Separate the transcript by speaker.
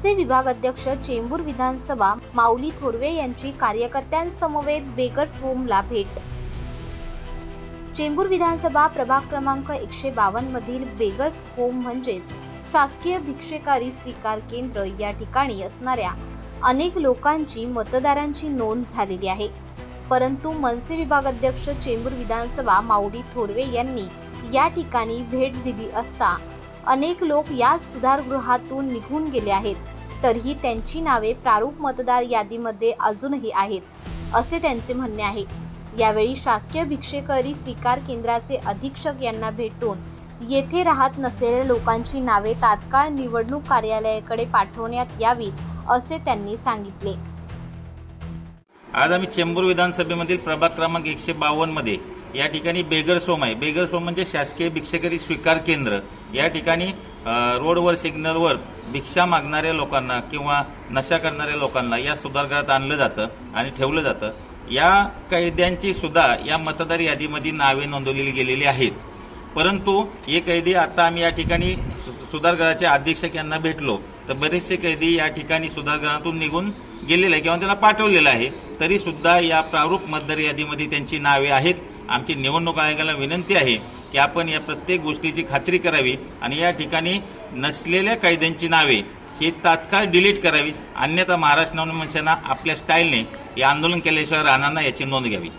Speaker 1: मनसे विभाग अध्यक्ष चेंबूर विधानसभा माऊली थोरवे यांची कार्यकर्त्यांसमवेत बेगर्स होमला भेट। चेंबूर विधानसभा प्रभाग क्रमांक 152 मधील बेगर्स होम म्हणजेच शासकीय भिक्षेकारी स्वीकार केंद्र या ठिकाणी असणाऱ्या अनेक लोकांची मतदारांची नोंद झालेली आहे। परंतु मनसे विभाग अध्यक्ष चेंबूर विधानसभा माऊली थोरवे यांनी या ठिकाणी भेट दिली असता अनेक लोक या सुधारगृहातून निघून गेले आहेत, तरीही त्यांची नावे प्रारूप मतदार यादीमध्ये अजूनही आहेत असे त्यांचे म्हणणे आहे। यावेळी शासकीय भिक्षेकारी स्वीकार केंद्राचे अधीक्षक यांना भेटून येथे राहत नसलेल्या लोकांची नावे तात्काळ निवडणूक कार्यालयाकडे पाठवण्यात यावीत असे त्यांनी सांगितले।
Speaker 2: आज आम्ही चेंबूर विधानसभेमधील प्रभाग क्रमांक 152 मध्ये या ठिकाणी बेगर्स होम आहे। बेगर्स होम म्हणजे शासकीय भिक्षेकारी स्वीकार केंद्र। या ठिकाणी रोडवर सिग्नलवर भिक्षा मागणाऱ्या लोकांना किंवा नशा करणाऱ्या लोकांना या सुधारगृहात आणलं जातं आणि ठेवलं जातं। या कैद्यांची सुद्धा या मतदार यादीमध्ये नावे नोंदवलेली गेलेली आहेत। परंतु हे कैदी आता आम्ही या ठिकाणी सुधारगृहाचे अधीक्षक यांना भेटलो तर बरेचसे कैदी या ठिकाणी सुधारगृहातून निघून गेलेले आहे किंवा त्यांना पाठवलेलं आहे, तरी सुद्धा या प्रारूप मतदार यादीमध्ये त्यांची नावे आहेत। आमची निवडणूक आयोगाला विनंती आहे की आपण या प्रत्येक गोष्टीची खात्री करावी आणि या ठिकाणी नसलेल्या कैद्यांची नावे ही तात्काळ डिलीट करावी, अन्यथा महाराष्ट्र नवनिर्माण सेना आपल्या स्टाईलने हे आंदोलन केल्याशिवाय राहणार नाही याची नोंद घ्यावी।